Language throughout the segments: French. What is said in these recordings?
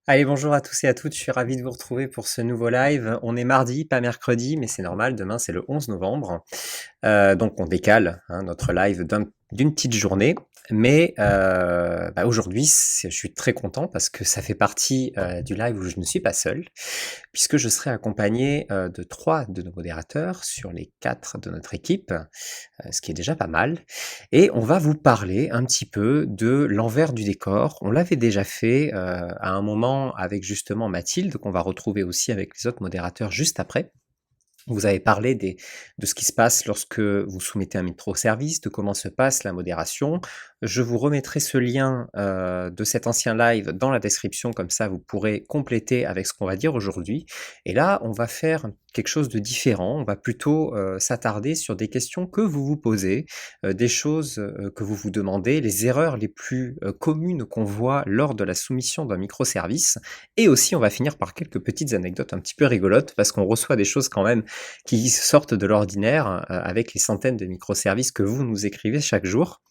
Allez, bonjour à tous et à toutes, je suis ravi de vous retrouver pour ce nouveau live. On est mardi, pas mercredi, mais c'est normal, demain c'est le 11 novembre. Donc on décale notre live d'une petite journée. Mais aujourd'hui, je suis très content parce que ça fait partie du live où je ne suis pas seul, puisque je serai accompagné de 3 de nos modérateurs sur les 4 de notre équipe, ce qui est déjà pas mal. Et on va vous parler un petit peu de l'envers du décor. On l'avait déjà fait à un moment avec justement Mathilde, qu'on va retrouver aussi avec les autres modérateurs juste après. Vous avez parlé de ce qui se passe lorsque vous soumettez un microservice, de comment se passe la modération. Je vous remettrai ce lien de cet ancien live dans la description, comme ça vous pourrez compléter avec ce qu'on va dire aujourd'hui. Et là, on va faire quelque chose de différent. On va plutôt s'attarder sur des questions que vous vous posez, des choses que vous vous demandez, les erreurs les plus communes qu'on voit lors de la soumission d'un microservice. Et aussi, on va finir par quelques petites anecdotes un petit peu rigolotes, parce qu'on reçoit des choses quand même qui sortent de l'ordinaire avec les centaines de microservices que vous nous écrivez chaque jour.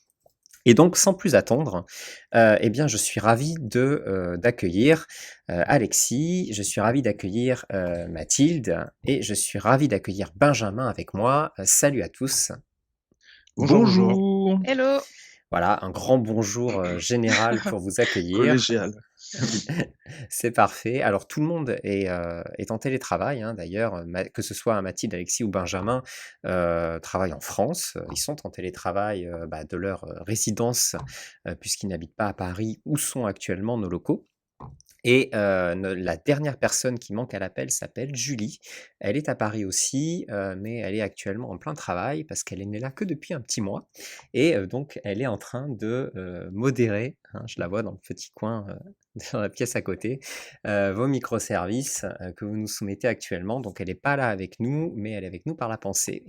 Et donc, sans plus attendre, eh bien, je suis ravi d'accueillir Alexis, je suis ravi d'accueillir Mathilde, et je suis ravi d'accueillir Benjamin avec moi. Salut à tous. Bonjour, bonjour. Bonjour. Hello. Voilà, un grand bonjour général pour vous accueillir. Collégial. C'est parfait. Alors tout le monde est en télétravail, d'ailleurs, que ce soit Mathilde, Alexis ou Benjamin, travaillent en France. Ils sont en télétravail, de leur résidence, puisqu'ils n'habitent pas à Paris, où sont actuellement nos locaux. Et la dernière personne qui manque à l'appel s'appelle Julie. Elle est à Paris aussi, mais elle est actuellement en plein travail parce qu'elle n'est là que depuis un petit mois. Et donc, elle est en train de modérer, je la vois dans le petit coin, dans la pièce à côté, vos microservices que vous nous soumettez actuellement. Donc, elle n'est pas là avec nous, mais elle est avec nous par la pensée.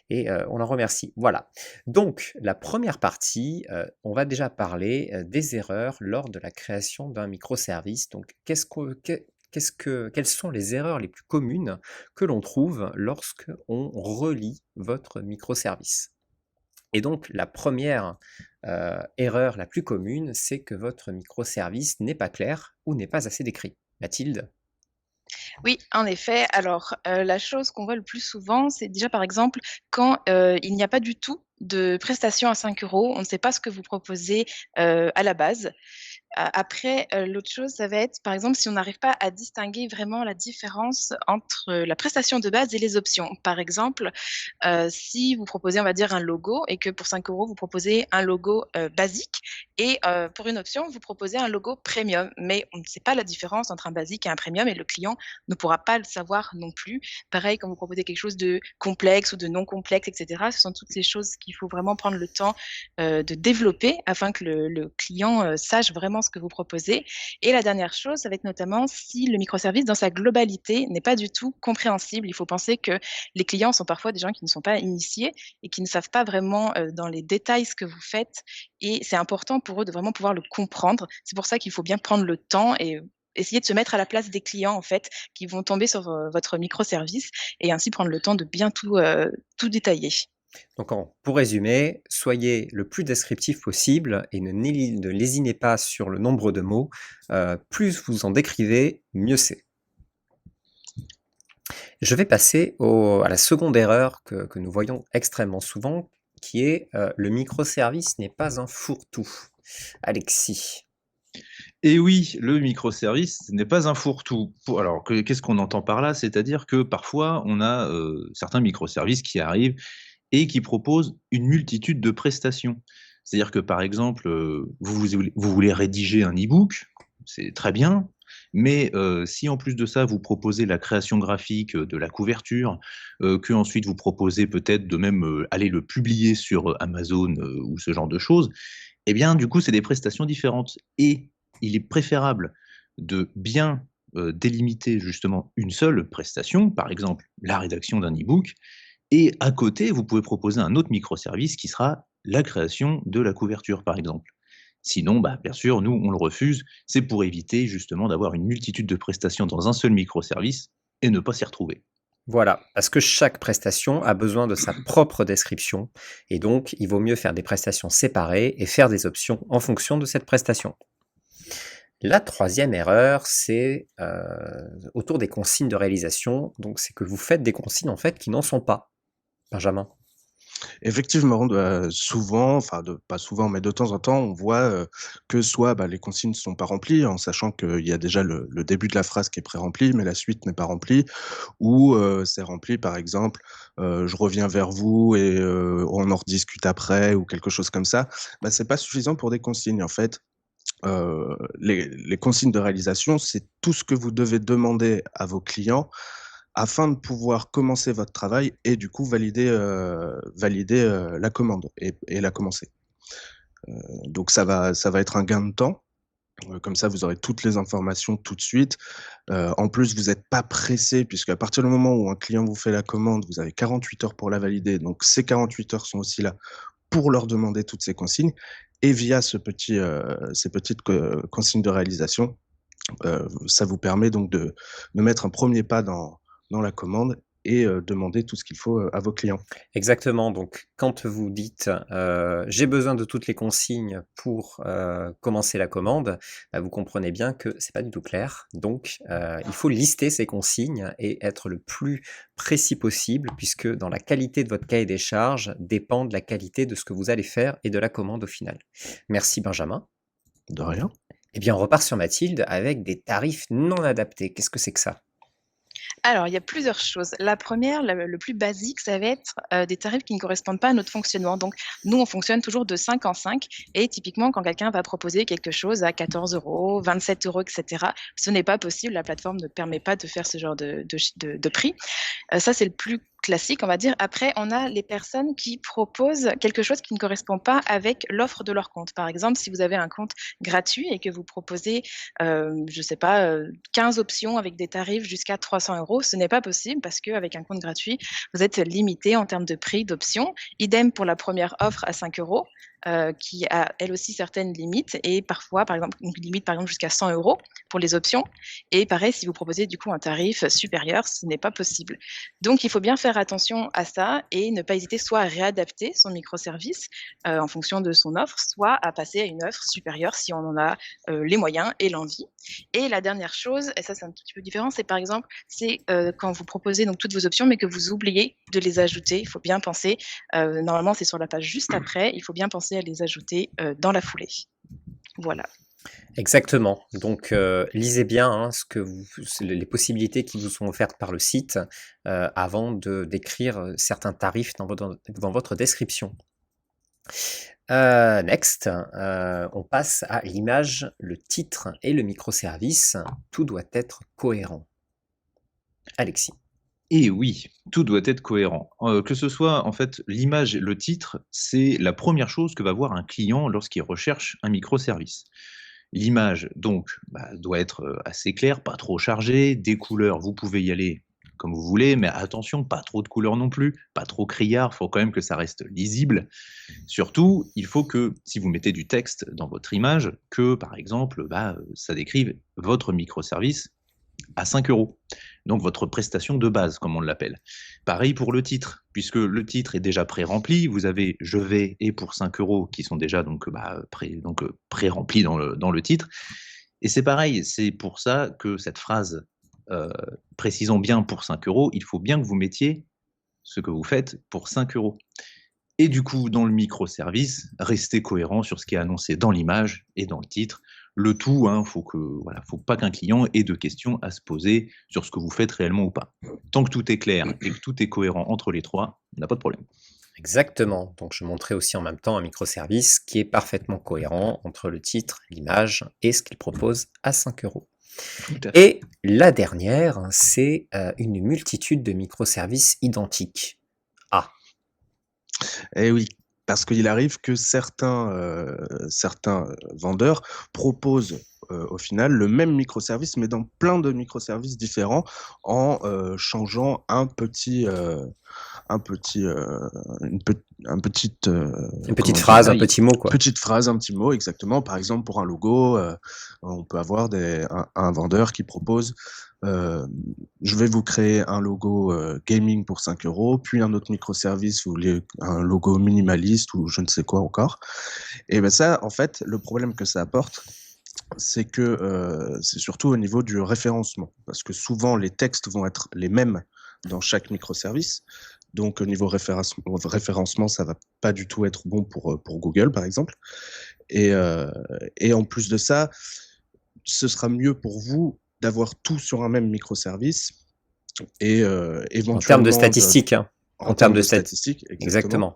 Et on en remercie. Voilà. Donc, la première partie, on va déjà parler des erreurs lors de la création d'un microservice. Donc, quelles sont les erreurs les plus communes que l'on trouve lorsque on relie votre microservice? Et donc, la première erreur la plus commune, c'est que votre microservice n'est pas clair ou n'est pas assez décrit. Mathilde? Oui, en effet. Alors, la chose qu'on voit le plus souvent, c'est déjà, par exemple, quand, il n'y a pas du tout de prestation à 5 €, on ne sait pas ce que vous proposez, à la base. Après, l'autre chose, ça va être, par exemple, si on n'arrive pas à distinguer vraiment la différence entre la prestation de base et les options. Par exemple, si vous proposez, on va dire, un logo et que pour 5 € vous proposez un logo, basique et pour une option, vous proposez un logo premium. Mais on ne sait pas la différence entre un basique et un premium et le client ne pourra pas le savoir non plus. Pareil, quand vous proposez quelque chose de complexe ou de non complexe et cetera, ce sont toutes ces choses qu'il faut vraiment prendre le temps, de développer afin que le client, sache vraiment ce que vous proposez. Et la dernière chose, ça va être notamment si le microservice dans sa globalité n'est pas du tout compréhensible. Il faut penser que les clients sont parfois des gens qui ne sont pas initiés et qui ne savent pas vraiment, dans les détails ce que vous faites et c'est important pour eux de vraiment pouvoir le comprendre. C'est pour ça qu'il faut bien prendre le temps et essayer de se mettre à la place des clients, en fait, qui vont tomber sur, votre microservice et ainsi prendre le temps de bien tout détailler. Donc, pour résumer, soyez le plus descriptif possible et ne lésinez pas sur le nombre de mots. Plus vous en décrivez, mieux c'est. Je vais passer à la seconde erreur que nous voyons extrêmement souvent, qui est le microservice n'est pas un fourre-tout. Alexis. Et oui, le microservice n'est pas un fourre-tout. Alors, qu'est-ce qu'on entend par là? C'est-à-dire que parfois, on a certains microservices qui arrivent et qui proposent une multitude de prestations. C'est-à-dire que, par exemple, vous voulez rédiger un e-book, c'est très bien, mais si en plus de ça, vous proposez la création graphique de la couverture, que ensuite vous proposez peut-être de même aller le publier sur Amazon ou ce genre de choses, eh bien, du coup, c'est des prestations différentes. Et il est préférable de bien délimiter justement une seule prestation, par exemple la rédaction d'un e-book, et à côté, vous pouvez proposer un autre microservice qui sera la création de la couverture, par exemple. Sinon, bah, bien sûr, nous, on le refuse. C'est pour éviter justement d'avoir une multitude de prestations dans un seul microservice et ne pas s'y retrouver. Voilà, parce que chaque prestation a besoin de sa propre description, et donc il vaut mieux faire des prestations séparées et faire des options en fonction de cette prestation. La troisième erreur, c'est autour des consignes de réalisation. Donc, c'est que vous faites des consignes en fait qui n'en sont pas. Benjamin. Effectivement, souvent, enfin pas souvent, mais de temps en temps, on voit que soit les consignes ne sont pas remplies, en sachant qu'il y a déjà le début de la phrase qui est pré-rempli, mais la suite n'est pas remplie, ou c'est rempli par exemple, je reviens vers vous et on en rediscute après, ou quelque chose comme ça. C'est pas suffisant pour des consignes. En fait, les consignes de réalisation, c'est tout ce que vous devez demander à vos clients afin de pouvoir commencer votre travail et du coup valider la commande et la commencer. Donc ça va être un gain de temps. Comme ça, vous aurez toutes les informations tout de suite. En plus, vous n'êtes pas pressé puisqu'à partir du moment où un client vous fait la commande, vous avez 48 heures pour la valider. Donc ces 48 heures sont aussi là pour leur demander toutes ces consignes. Et via ces petites consignes de réalisation, ça vous permet donc de mettre un premier pas dans la commande et demander tout ce qu'il faut à vos clients. Exactement. Donc, quand vous dites j'ai besoin de toutes les consignes pour commencer la commande, vous comprenez bien que c'est pas du tout clair. Donc, il faut lister ces consignes et être le plus précis possible, puisque dans la qualité de votre cahier des charges dépend de la qualité de ce que vous allez faire et de la commande au final. Merci Benjamin. De rien. Eh bien, on repart sur Mathilde avec des tarifs non adaptés. Qu'est-ce que c'est que ça? Alors, il y a plusieurs choses. La première, le plus basique, ça va être des tarifs qui ne correspondent pas à notre fonctionnement. Donc, nous, on fonctionne toujours de 5 en 5. Et typiquement, quand quelqu'un va proposer quelque chose à 14 €, 27 €, etc., ce n'est pas possible. La plateforme ne permet pas de faire ce genre de prix. Ça, c'est le plus classique, on va dire. Après, on a les personnes qui proposent quelque chose qui ne correspond pas avec l'offre de leur compte. Par exemple, si vous avez un compte gratuit et que vous proposez, je sais pas, 15 options avec des tarifs jusqu'à 300 €, ce n'est pas possible parce qu'avec un compte gratuit, vous êtes limité en termes de prix d'options. Idem pour la première offre à 5 €, qui a elle aussi certaines limites et parfois, par exemple, une limite par exemple jusqu'à 100 € pour les options. Et pareil, si vous proposez du coup un tarif supérieur, ce n'est pas possible. Donc il faut bien faire attention à ça et ne pas hésiter soit à réadapter son microservice en fonction de son offre, soit à passer à une offre supérieure si on en a les moyens et l'envie. Et la dernière chose, et ça c'est un tout petit peu différent, c'est par exemple, c'est quand vous proposez donc toutes vos options mais que vous oubliez de les ajouter, il faut bien penser, normalement c'est sur la page juste après, il faut bien penser à les ajouter dans la foulée. Voilà. Exactement. Donc, lisez bien les possibilités qui vous sont offertes par le site avant d'écrire certains tarifs dans votre description. Next, on passe à l'image, le titre et le microservice. Tout doit être cohérent. Alexis. Et oui, tout doit être cohérent. Que ce soit, en fait, l'image et le titre, c'est la première chose que va voir un client lorsqu'il recherche un microservice. L'image, donc, doit être assez claire, pas trop chargée. Des couleurs, vous pouvez y aller comme vous voulez, mais attention, pas trop de couleurs non plus, pas trop criard, il faut quand même que ça reste lisible. Surtout, il faut que, si vous mettez du texte dans votre image, que, par exemple, ça décrive votre microservice à 5 €. Donc votre prestation de base, comme on l'appelle. Pareil pour le titre, puisque le titre est déjà pré-rempli. Vous avez je vais et pour 5 € qui sont déjà pré-remplis dans le titre. Et c'est pareil, c'est pour ça que cette phrase, précisons bien pour 5 €, il faut bien que vous mettiez ce que vous faites pour 5 €. Et du coup, dans le microservice, restez cohérent sur ce qui est annoncé dans l'image et dans le titre. Le tout, faut pas qu'un client ait de questions à se poser sur ce que vous faites réellement ou pas. Tant que tout est clair et que tout est cohérent entre les trois, on n'a pas de problème. Exactement. Donc, je montrais aussi en même temps un microservice qui est parfaitement cohérent entre le titre, l'image et ce qu'il propose à 5 €. Et la dernière, c'est une multitude de microservices identiques. Eh oui, parce qu'il arrive que certains vendeurs proposent au final le même microservice, mais dans plein de microservices différents, en changeant une petite phrase, un petit mot, quoi. Petite phrase, un petit mot, exactement. Par exemple, pour un logo, on peut avoir un vendeur qui propose je vais vous créer un logo gaming pour 5 €, puis un autre microservice, vous voulez un logo minimaliste ou je ne sais quoi encore. Et ça, en fait, le problème que ça apporte, c'est que c'est surtout au niveau du référencement. Parce que souvent, les textes vont être les mêmes dans chaque microservice. Donc, au niveau référencement, ça va pas du tout être bon pour Google, par exemple. Et en plus de ça, ce sera mieux pour vous d'avoir tout sur un même microservice et En termes de éventuellement statistiques, hein. en termes de statistiques, exactement.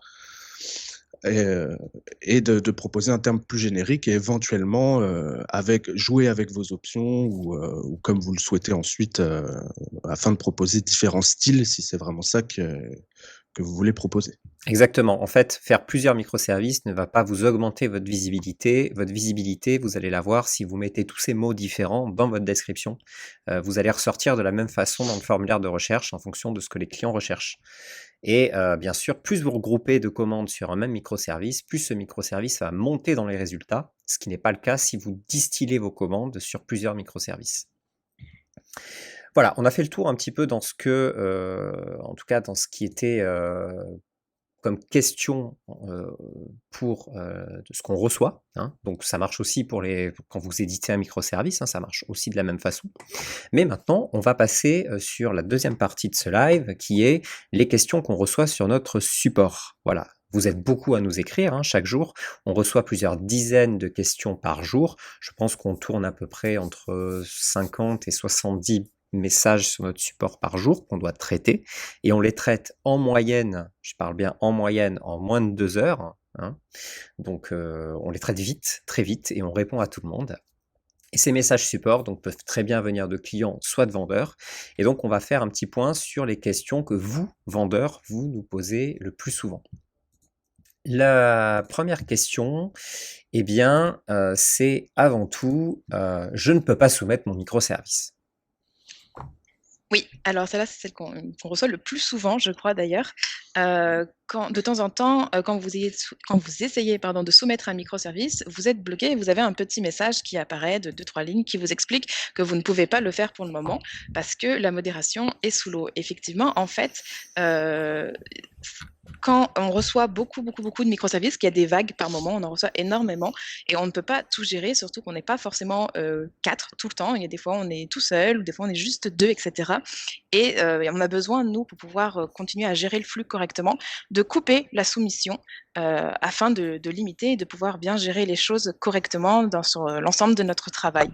Exactement. Et de proposer un terme plus générique et éventuellement jouer avec vos options ou comme vous le souhaitez ensuite afin de proposer différents styles si c'est vraiment ça que vous voulez proposer. Exactement. En fait, faire plusieurs microservices ne va pas vous augmenter votre visibilité. Votre visibilité, vous allez la voir si vous mettez tous ces mots différents dans votre description. Vous allez ressortir de la même façon dans le formulaire de recherche en fonction de ce que les clients recherchent. Et bien sûr, plus vous regroupez de commandes sur un même microservice, plus ce microservice va monter dans les résultats, ce qui n'est pas le cas si vous distillez vos commandes sur plusieurs microservices. Voilà, on a fait le tour un petit peu dans ce que, en tout cas dans ce qui était comme question pour de ce qu'on reçoit, hein. Donc ça marche aussi pour quand vous éditez un microservice, hein, ça marche aussi de la même façon. Mais maintenant, on va passer sur la deuxième partie de ce live, qui est les questions qu'on reçoit sur notre support. Voilà. Vous êtes beaucoup à nous écrire, hein, chaque jour. On reçoit plusieurs dizaines de questions par jour. Je pense qu'on tourne à peu près entre 50 et 70 messages sur notre support par jour qu'on doit traiter. Et on les traite en moyenne, je parle bien en moyenne, en moins de 2 heures. Hein. Donc on les traite vite, très vite, et on répond à tout le monde. Et ces messages support donc, peuvent très bien venir de clients, soit de vendeurs. Et donc, on va faire un petit point sur les questions que vous, vendeurs, vous nous posez le plus souvent. La première question, eh bien, c'est avant tout, je ne peux pas soumettre mon microservice. Oui, alors celle-là, c'est celle qu'on reçoit le plus souvent, je crois d'ailleurs. De temps en temps, quand vous essayez de soumettre un microservice, vous êtes bloqué et vous avez un petit message qui apparaît de 2-3 lignes qui vous explique que vous ne pouvez pas le faire pour le moment parce que la modération est sous l'eau. Effectivement, en fait, quand on reçoit beaucoup de microservices, qu'il y a des vagues par moment, on en reçoit énormément et on ne peut pas tout gérer, surtout qu'on n'est pas forcément 4 tout le temps. Il y a des fois, on est tout seul ou des fois, on est juste 2, etc. Et on a besoin, nous, pour pouvoir continuer à gérer le flux correctement, de couper la soumission afin de limiter et de pouvoir bien gérer les choses correctement sur l'ensemble de notre travail.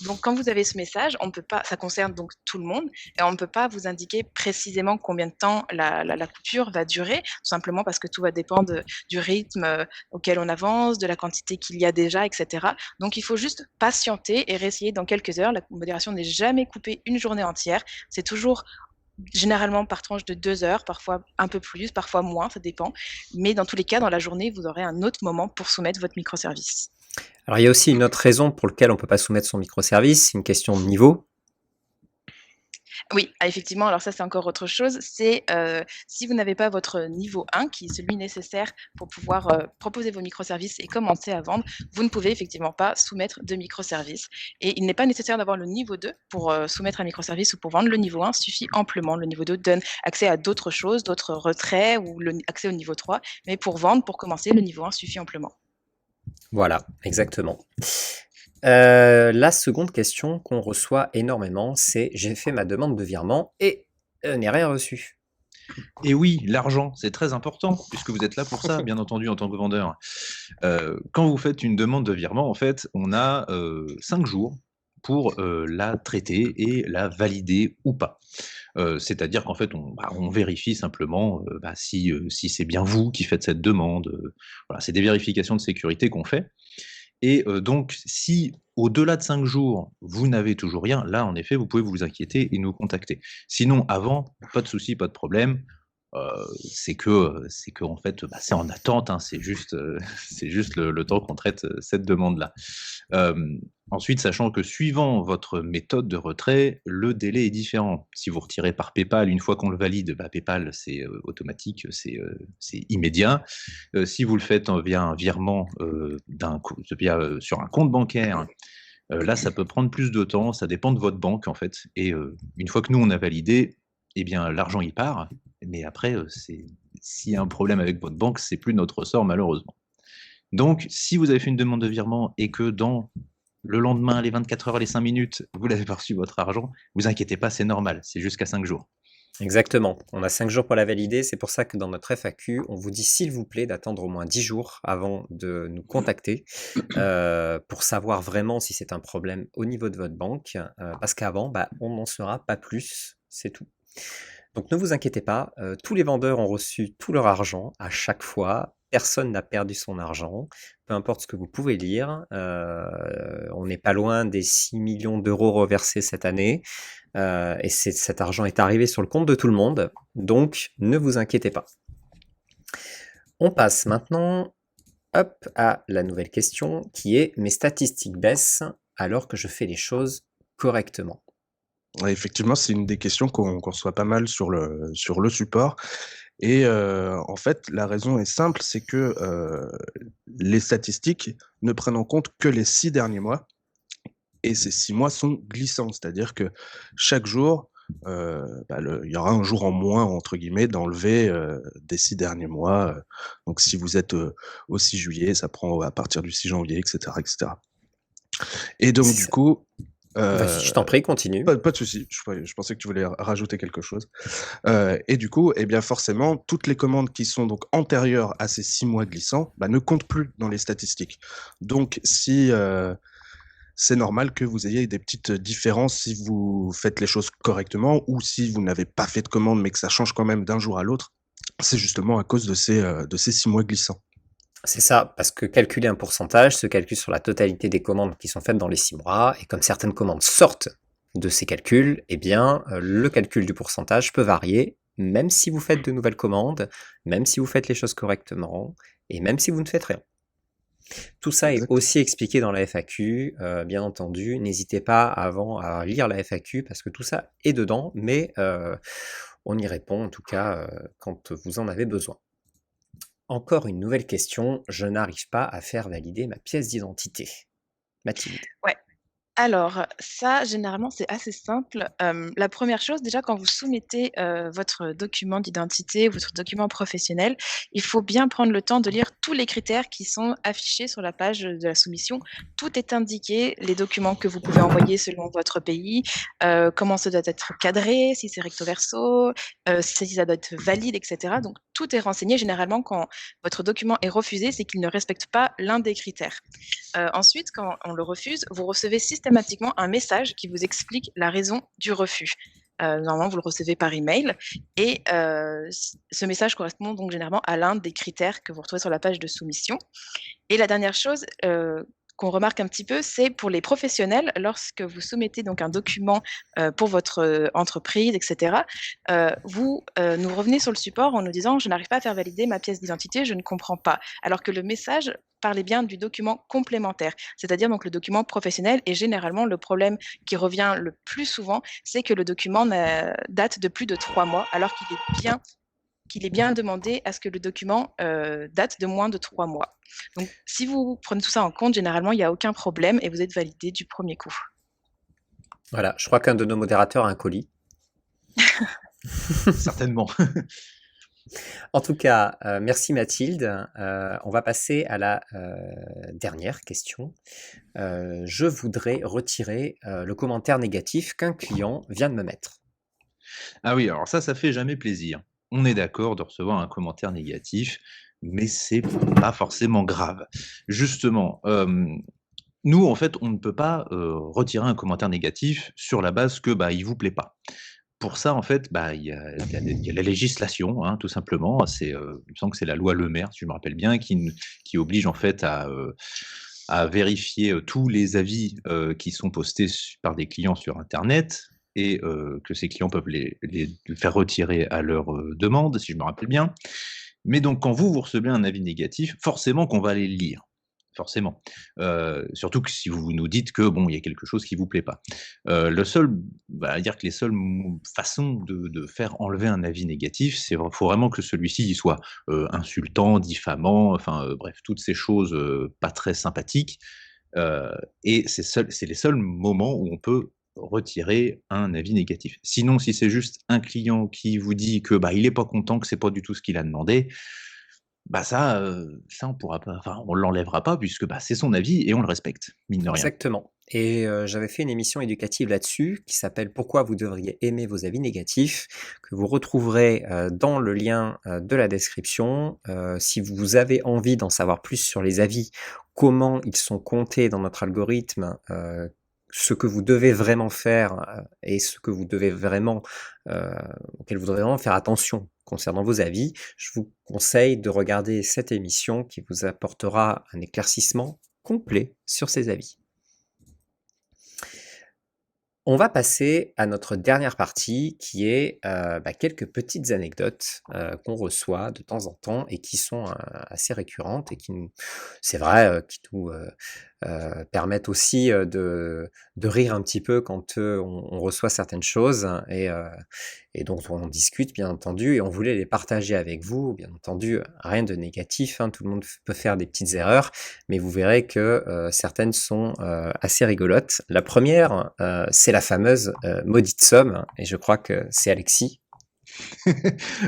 Donc, quand vous avez ce message, on peut pas, ça concerne donc tout le monde et on ne peut pas vous indiquer précisément combien de temps la coupure va durer, tout simplement parce que tout va dépendre du rythme auquel on avance, de la quantité qu'il y a déjà, etc. Donc, il faut juste patienter et réessayer dans quelques heures. La modération n'est jamais coupée une journée entière. C'est toujours généralement par tranche de 2 heures, parfois un peu plus, parfois moins, ça dépend. Mais dans tous les cas, dans la journée, vous aurez un autre moment pour soumettre votre microservice. Alors, il y a aussi une autre raison pour laquelle on ne peut pas soumettre son microservice, c'est une question de niveau. Oui, effectivement, alors ça, c'est encore autre chose. C'est si vous n'avez pas votre niveau 1, qui est celui nécessaire pour pouvoir proposer vos microservices et commencer à vendre, vous ne pouvez effectivement pas soumettre de microservices. Et il n'est pas nécessaire d'avoir le niveau 2 pour soumettre un microservice ou pour vendre. Le niveau 1 suffit amplement. Le niveau 2 donne accès à d'autres choses, d'autres retraits ou accès au niveau 3. Mais pour vendre, pour commencer, le niveau 1 suffit amplement. Voilà, exactement. La seconde question qu'on reçoit énormément, c'est « j'ai fait ma demande de virement et n'ai rien reçu ». Et oui, l'argent, c'est très important, puisque vous êtes là pour ça, bien entendu, en tant que vendeur. Quand vous faites une demande de virement, en fait, on a 5 jours pour la traiter et la valider ou pas. C'est-à-dire qu'en fait, on vérifie simplement si c'est bien vous qui faites cette demande. Voilà, c'est des vérifications de sécurité qu'on fait. Et donc, si au-delà de 5 jours, vous n'avez toujours rien, là, en effet, vous pouvez vous inquiéter et nous contacter. Sinon, avant, pas de souci, pas de problème. C'est que en fait, c'est en attente, hein, c'est juste le temps qu'on traite cette demande-là. Ensuite, sachant que suivant votre méthode de retrait, le délai est différent. Si vous retirez par PayPal, une fois qu'on le valide, PayPal, c'est automatique, c'est immédiat. Si vous le faites via un virement sur un compte bancaire, là, ça peut prendre plus de temps, ça dépend de votre banque, en fait. Et une fois que nous, on a validé, eh bien, l'argent, il part. Mais après, s'il y a un problème avec votre banque, c'est plus notre ressort, malheureusement. Donc, si vous avez fait une demande de virement et que dans le lendemain, les 24 heures, les 5 minutes, vous n'avez pas reçu votre argent, vous inquiétez pas, c'est normal, c'est jusqu'à 5 jours. Exactement. On a 5 jours pour la valider. C'est pour ça que dans notre FAQ, on vous dit s'il vous plaît d'attendre au moins 10 jours avant de nous contacter pour savoir vraiment si c'est un problème au niveau de votre banque. Parce qu'avant, on n'en saura pas plus. C'est tout. Donc ne vous inquiétez pas. Tous les vendeurs ont reçu tout leur argent à chaque fois. Personne n'a perdu son argent. Peu importe ce que vous pouvez lire. On n'est pas loin des 6 millions d'euros reversés cette année. Et cet argent est arrivé sur le compte de tout le monde, donc ne vous inquiétez pas. On passe maintenant à la nouvelle question qui est: mes statistiques baissent alors que je fais les choses correctement. Ouais, effectivement, c'est une des questions qu'on reçoit pas mal sur le support et en fait, la raison est simple, c'est que, les statistiques ne prennent en compte que les 6 derniers mois et ces 6 mois sont glissants. C'est-à-dire que chaque jour, il y aura un jour en moins, entre guillemets, d'enlevé, des 6 derniers mois, donc si vous êtes, au 6 juillet, ça prend à partir du 6 janvier et cetera et cetera et donc C'est du ça. coup, Vas-y, je t'en prie, continue. pas de souci, je pensais que tu voulais rajouter quelque chose, et du coup, eh bien, forcément, toutes les commandes qui sont donc antérieures à ces 6 mois glissants, ne comptent plus dans les statistiques. Donc si, c'est normal que vous ayez des petites différences si vous faites les choses correctement ou si vous n'avez pas fait de commande, mais que ça change quand même d'un jour à l'autre. C'est justement à cause de ces 6 mois glissants. C'est ça, parce que calculer un pourcentage se calcule sur la totalité des commandes qui sont faites dans les 6 mois, et comme certaines commandes sortent de ces calculs, eh bien, le calcul du pourcentage peut varier, même si vous faites de nouvelles commandes, même si vous faites les choses correctement, et même si vous ne faites rien. Tout ça est Exactement. aussi expliqué dans la FAQ, bien entendu. N'hésitez pas avant à lire la FAQ parce que tout ça est dedans, mais on y répond en tout cas quand vous en avez besoin. Encore une nouvelle question, je n'arrive pas à faire valider ma pièce d'identité. Mathilde. Ouais. Alors ça, généralement, c'est assez simple. La première chose, déjà, quand vous soumettez, votre document d'identité, votre document professionnel, il faut bien prendre le temps de lire tous les critères qui sont affichés sur la page, de la soumission. Tout est indiqué, les documents que vous pouvez envoyer selon votre pays, comment ça doit être cadré, si c'est recto verso, si ça doit être valide et cetera. Donc tout est renseigné. Généralement, quand votre document est refusé, c'est qu'il ne respecte pas l'un des critères. Ensuite, quand on le refuse, vous recevez systématiquement un message qui vous explique la raison du refus. Normalement, vous le recevez par email et ce message correspond donc généralement à l'un des critères que vous retrouvez sur la page de soumission. Et la dernière chose, qu'on remarque un petit peu, c'est pour les professionnels, lorsque vous soumettez donc un document, pour votre, entreprise et cetera, vous, nous revenez sur le support en nous disant: «Je n'arrive pas à faire valider ma pièce d'identité, je ne comprends pas». Alors que le message parlait bien du document complémentaire, c'est-à-dire donc le document professionnel et généralement le problème qui revient le plus souvent, c'est que le document date de plus de 3 mois alors qu'il est bien demandé à ce que le document, date de moins de 3 mois. Donc si vous prenez tout ça en compte, généralement, il y a aucun problème et vous êtes validé du premier coup. Voilà, je crois qu'un de nos modérateurs a un colis. Certainement. En tout cas, merci Mathilde. On va passer à la dernière question. Je voudrais retirer le commentaire négatif qu'un client vient de me mettre. Ah oui, alors ça fait jamais plaisir. On est d'accord de recevoir un commentaire négatif, mais c'est pas forcément grave. Justement, nous, en fait, on ne peut pas, retirer un commentaire négatif sur la base que, il vous plaît pas. Pour ça, en fait, il y a la législation, hein, tout simplement. C'est, il me semble que c'est la loi Le Maire, si je me rappelle bien, qui oblige, en fait, à vérifier, tous les avis, qui sont postés par des clients sur internet et que ces clients peuvent les faire retirer à leur, demande, si je me rappelle bien. Mais donc quand vous recevez un avis négatif, forcément qu'on va aller le lire, forcément. Surtout que si vous nous dites que, bon, il y a quelque chose qui vous plaît pas. Le seul dire que les seules façons de faire enlever un avis négatif, faut vraiment que celui-ci, il soit, insultant, diffamant, enfin, bref, toutes ces choses, pas très sympathiques. Et c'est les seuls moments où on peut retirer un avis négatif. Sinon, si c'est juste un client qui vous dit que, il est pas content, que c'est pas du tout ce qu'il a demandé, bah ça on pourra pas, enfin on l'enlèvera pas puisque bah, c'est son avis et on le respecte, mine de rien. Exactement. Et j'avais fait une émission éducative là-dessus qui s'appelle «Pourquoi vous devriez aimer vos avis négatifs», que vous retrouverez, dans le lien, de la description. Si vous avez envie d'en savoir plus sur les avis, comment ils sont comptés dans notre algorithme, ce que vous devez vraiment faire, et ce que vous devez vraiment, heu, auquel vous devez vraiment faire attention concernant vos avis, je vous conseille de regarder cette émission qui vous apportera un éclaircissement complet sur ces avis. On va passer à notre dernière partie qui est, quelques petites anecdotes, qu'on reçoit de temps en temps et qui sont, assez récurrentes et qui nous c'est vrai, qui nous, permettent aussi, de rire un petit peu quand, on reçoit certaines choses et dont on discute bien entendu et on voulait les partager avec vous. Bien entendu, rien de négatif, hein, tout le monde peut faire des petites erreurs, mais vous verrez que, certaines sont, assez rigolotes. La première, c'est la fameuse, maudite somme et je crois que c'est Alexis.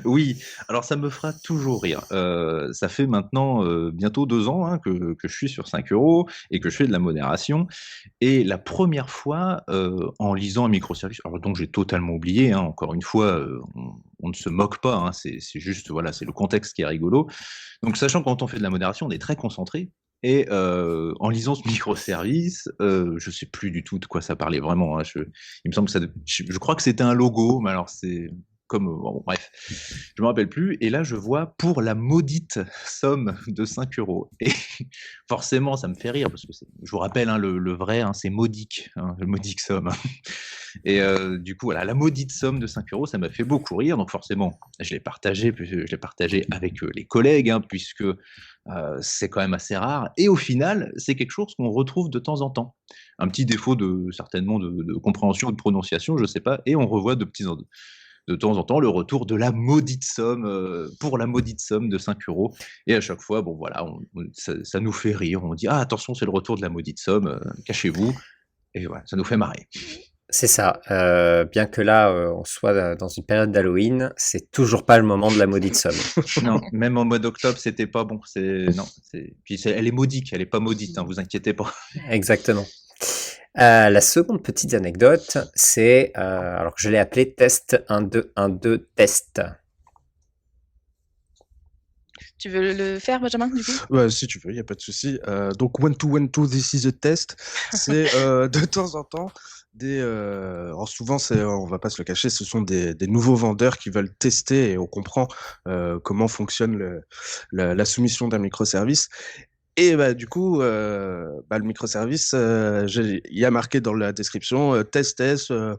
Oui, alors ça me fera toujours rire. Ça fait maintenant, bientôt 2 ans, hein, que je suis sur 5 € et que je fais de la modération et la première fois, en lisant un microservice alors donc j'ai totalement oublié, hein, encore une fois, on ne se moque pas, hein, c'est juste, voilà, c'est le contexte qui est rigolo. Donc sachant que quand on fait de la modération, on est très concentré et en lisant ce microservice, je sais plus du tout de quoi ça parlait vraiment, hein, il me semble que ça je crois que c'était un logo, mais alors c'est comme, bon bref, je me rappelle plus et là je vois pour la maudite somme de 5 € et forcément ça me fait rire parce que je vous rappelle, hein, le vrai, hein, c'est modique, hein, le modique somme et du coup voilà, la maudite somme de 5 € ça m'a fait beaucoup rire donc forcément je l'ai partagé avec, les collègues, hein, puisque, c'est quand même assez rare et au final, c'est quelque chose qu'on retrouve de temps en temps. Un petit défaut certainement de compréhension ou de prononciation, je sais pas et on revoit de temps en temps le retour de la maudite somme, pour la maudite somme de 5 € et à chaque fois, bon voilà, ça nous fait rire. On dit: «Ah attention, c'est le retour de la maudite somme, cachez-vous» et voilà, ça nous fait marrer. C'est ça, bien que là, on soit, dans une période d'Halloween, c'est toujours pas le moment de la maudite somme. Non, même en mode octobre, c'était pas bon. Non, puis elle est modique, elle est pas maudite, hein, vous inquiétez pas. Exactement. La seconde petite anecdote, c'est, alors que je l'ai appelé test 1, 2, 1, 2, test. Tu veux le faire, Benjamin, du coup? Ouais, si tu veux, il y a pas de souci. Donc one two, this is a test. C'est, de temps en temps alors souvent on va pas se le cacher, ce sont des nouveaux vendeurs qui veulent tester et on comprend, comment fonctionne la soumission d'un microservice et bah, du coup, le microservice, il y a marqué dans la description, test, ne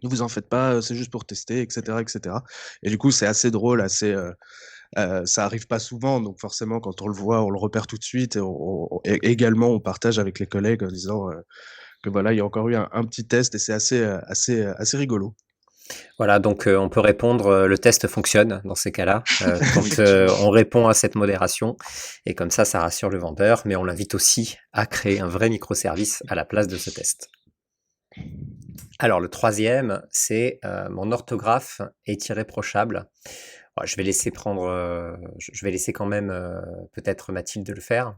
vous en faites pas, c'est juste pour tester et cetera et cetera et du coup, c'est assez drôle, assez, ça arrive pas souvent, donc forcément, quand on le voit, on le repère tout de suite et également, on partage avec les collègues en disant, que voilà, il y a encore eu un petit test et c'est assez rigolo. Voilà, donc on peut répondre, le test fonctionne dans ces cas-là, quand, on répond à cette modération et comme ça rassure le vendeur, mais on l'invite aussi à créer un vrai microservice à la place de ce test. Alors le troisième, c'est, mon orthographe est irréprochable. Bah, je vais laisser prendre, je vais laisser quand même, peut-être Mathilde le faire.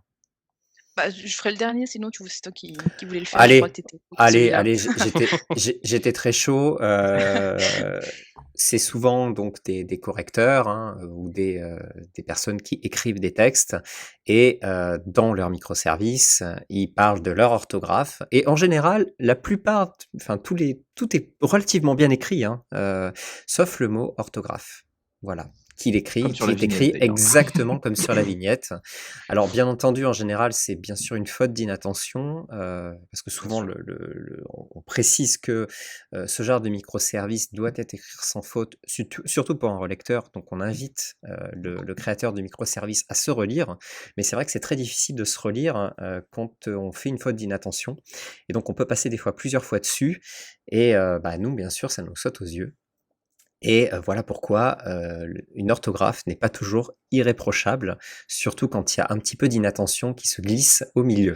Bah, je ferai le dernier, sinon c'est toi qui voulais le faire. Je crois que Allez, tu étais pour celui-là. allez, j'étais très chaud. C'est souvent donc des correcteurs, hein, ou des personnes qui écrivent des textes et dans leur microservice, ils parlent de leur orthographe et en général, la plupart, enfin tout est relativement bien écrit, hein, sauf le mot orthographe. Voilà, qui Comme sur la est vignette écrit d'ailleurs. exactement comme sur la vignette. Alors bien entendu, en général, c'est bien sûr une faute d'inattention, parce que Bien souvent sûr. on précise que, ce genre de microservice doit être écrit sans faute, surtout pour un relecteur, donc on invite, le créateur du microservice à se relire. Mais c'est vrai que c'est très difficile de se relire, quand, on fait une faute d'inattention et donc on peut passer des fois plusieurs fois dessus et nous, bien sûr, ça nous saute aux yeux et voilà pourquoi, une orthographe n'est pas toujours irréprochable, surtout quand il y a un petit peu d'inattention qui se glisse au milieu.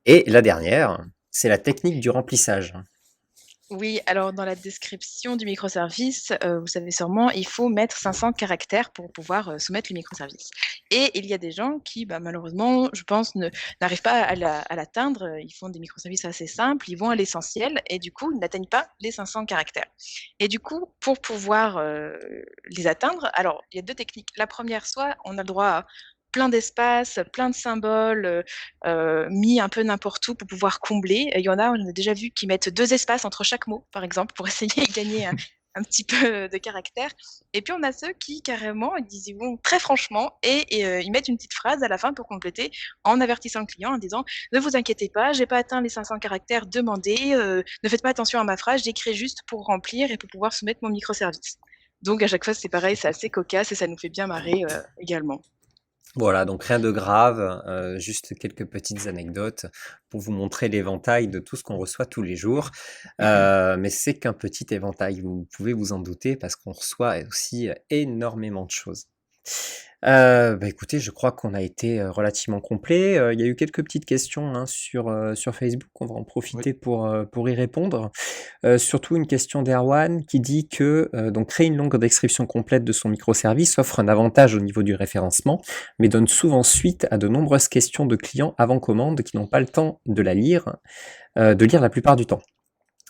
Et la dernière, c'est la technique du remplissage. Oui, alors dans la description du microservice, vous savez sûrement, il faut mettre 500 caractères pour pouvoir, soumettre le microservice et il y a des gens qui, bah, malheureusement, je pense, n'arrivent pas à l'atteindre, ils font des microservices assez simples, ils vont à l'essentiel et du coup, ils n'atteignent pas les 500 caractères et du coup, pour pouvoir, les atteindre, alors il y a 2 techniques. La première, soit on a le droit à plein d'espace, plein de symboles, mis un peu n'importe où pour pouvoir combler. Il y en a, on a déjà vu qui mettent 2 espaces entre chaque mot, par exemple, pour essayer de gagner un petit peu de caractère et puis on a ceux qui carrément, ils disent: «Ils vont très franchement» et ils mettent une petite phrase à la fin pour compléter en avertissant le client en disant: «Ne vous inquiétez pas, j'ai pas atteint les 500 caractères demandés, ne faites pas attention à ma phrase, j'écris juste pour remplir et pour pouvoir soumettre mon microservice». Donc à chaque fois, c'est pareil, c'est assez cocasse et ça nous fait bien marrer, également. Voilà, donc rien de grave, juste quelques petites anecdotes pour vous montrer l'éventail de tout ce qu'on reçoit tous les jours. Mais c'est qu'un petit éventail, vous pouvez vous en douter, parce qu'on reçoit aussi énormément de choses. Bah, écoutez, je crois qu'on a été, relativement complet. Il y a eu quelques petites questions, hein, sur Facebook. On va en Oui. profiter pour y répondre. Surtout une question d'Erwan qui dit que donc créer une longue description complète de son microservice offre un avantage au niveau du référencement, mais donne souvent suite à de nombreuses questions de clients avant commande qui n'ont pas le temps de de lire la plupart du temps.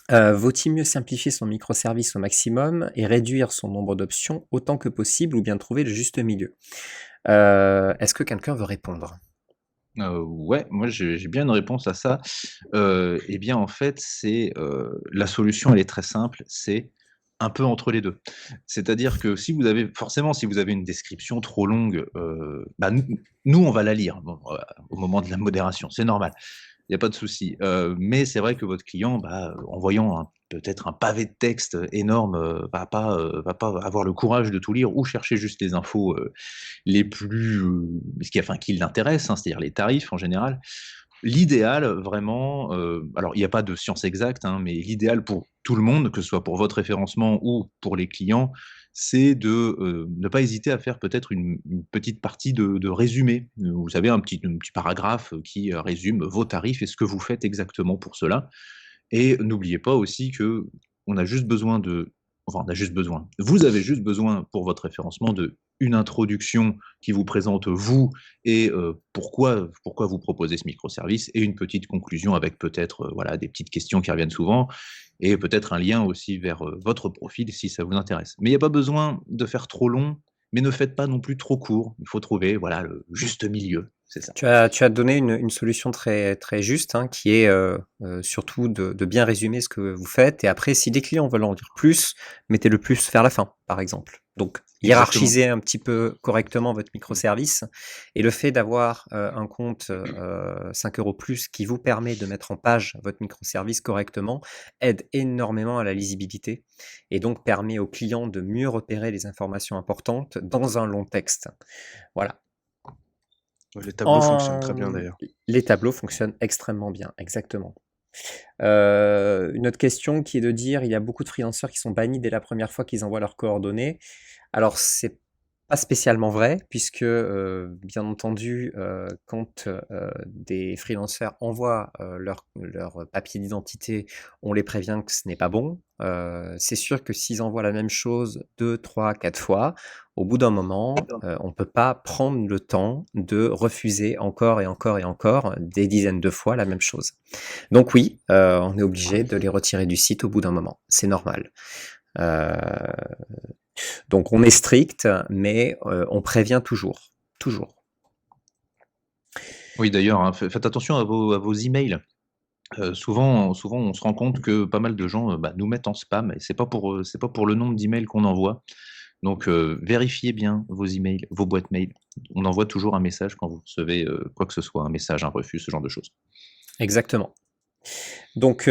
Vaut-il mieux simplifier son microservice au maximum et réduire son nombre d'options autant que possible, ou bien trouver le juste milieu? Est-ce que quelqu'un veut répondre? Ouais, moi j'ai bien une réponse à ça. Et bien, en fait, la solution, elle est très simple, c'est un peu entre les 2. C'est-à-dire que si vous avez une description trop longue, bah, nous, on va la lire, bon, au moment de la modération, c'est normal. Il y a pas de souci. Mais c'est vrai que votre client, bah, en voyant peut-être un pavé de texte énorme, va pas avoir le courage de tout lire ou chercher juste les infos, les plus, qui l'intéressent, hein, c'est-à-dire les tarifs en général. L'idéal vraiment, alors il n'y a pas de science exacte, hein, mais l'idéal pour tout le monde, que ce soit pour votre référencement ou pour les clients, c'est de, ne pas hésiter à faire peut-être une petite partie de résumé. Vous savez, un petit paragraphe, qui, résume vos tarifs et ce que vous faites exactement pour cela. Et n'oubliez pas aussi que on a juste besoin de enfin, on a juste besoin. Vous avez juste besoin pour votre référencement d'une introduction qui vous présente vous et pourquoi vous proposez ce microservice, et une petite conclusion avec peut-être, voilà, des petites questions qui reviennent souvent et peut-être un lien aussi vers, votre profil si ça vous intéresse. Mais il n'y a pas besoin de faire trop long, mais ne faites pas non plus trop court. Il faut trouver, voilà, le juste milieu, c'est ça. Tu as donné une solution très, très juste, hein, qui est surtout de bien résumer ce que vous faites. Et après, si des clients veulent en dire plus, mettez le plus vers la fin, par exemple. Donc, Exactement. hiérarchisez un petit peu correctement votre microservice. Et le fait d'avoir un compte 5 € plus qui vous permet de mettre en page votre microservice correctement aide énormément à la lisibilité, et donc permet aux clients de mieux repérer les informations importantes dans un long texte. Voilà. Ouais, les tableaux fonctionnent très bien En d'ailleurs. Les tableaux fonctionnent extrêmement bien, exactement. Une autre question qui est de dire: «Il y a beaucoup de freelanceurs qui sont bannis dès la première fois qu'ils envoient leurs coordonnées». Alors c'est pas spécialement vrai, puisque, bien entendu, quand, des freelanceurs envoient, leur papier d'identité, on les prévient que ce n'est pas bon. C'est sûr que s'ils envoient la même chose 2, 3, 4 fois, au bout d'un moment, on peut pas prendre le temps de refuser encore et encore et encore des dizaines de fois la même chose. Donc oui, on est obligé de les retirer du site au bout d'un moment. C'est normal. Heu, donc on est strict, mais on prévient toujours. Toujours. Oui, d'ailleurs, hein, faites attention à vos emails. Souvent, on se rend compte que pas mal de gens, bah, nous mettent en spam, et c'est pas pour le nombre d'emails qu'on envoie. Donc, vérifiez bien vos emails, vos boîtes mail. On envoie toujours un message quand vous recevez, quoi que ce soit, un message, un refus, ce genre de choses. Exactement. Donc,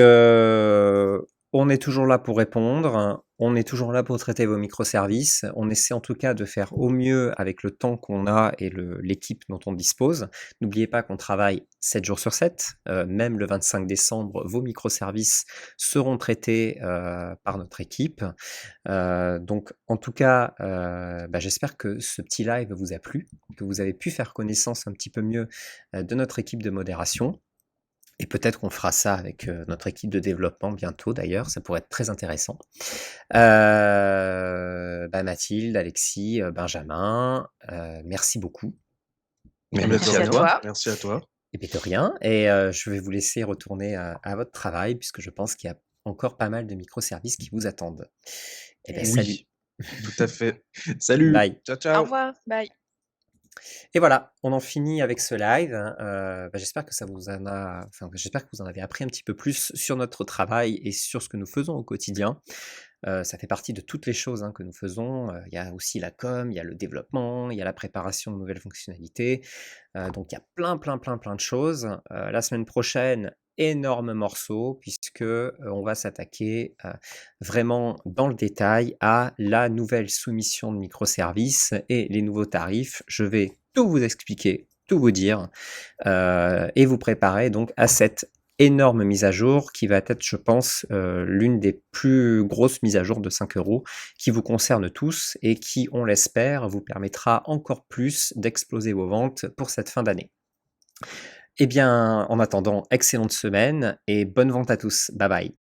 on est toujours là pour répondre, on est toujours là pour traiter vos microservices. On essaie en tout cas de faire au mieux avec le temps qu'on a et l'équipe dont on dispose. N'oubliez pas qu'on travaille 7 jours sur 7. Même le 25 décembre, vos microservices seront traités par notre équipe. Donc en tout cas, bah, j'espère que ce petit live vous a plu, que vous avez pu faire connaissance un petit peu mieux de notre équipe de modération. Et peut-être qu'on fera ça avec notre équipe de développement bientôt d'ailleurs, ça pourrait être très intéressant. Mathilde, Alexis, Benjamin, merci beaucoup. Mais Merci Merci à à toi. toi. Merci à toi. Et bien de rien, et je vais vous laisser retourner à votre travail, puisque je pense qu'il y a encore pas mal de microservices qui vous attendent. Et bien salut, Oui, tout à fait. Salut. bye. Ciao, Au ciao. revoir. Bye. Et voilà, on en finit avec ce live. J'espère que ça vous en a, enfin, j'espère que vous en avez appris un petit peu plus sur notre travail et sur ce que nous faisons au quotidien. Ça fait partie de toutes les choses que nous faisons. Il y a aussi la com, il y a le développement, il y a la préparation de nouvelles fonctionnalités. Donc il y a plein de choses. La semaine prochaine, énorme morceau, puisque on va s'attaquer vraiment dans le détail à la nouvelle soumission de microservices et les nouveaux tarifs. Je vais tout vous expliquer, tout vous dire, et vous préparer donc à cette énorme mise à jour qui va être, je pense, l'une des plus grosses mises à jour de 5 € qui vous concerne tous et qui, on l'espère, vous permettra encore plus d'exploser vos ventes pour cette fin d'année. Eh bien, en attendant, excellente semaine et bonne vente à tous. Bye bye.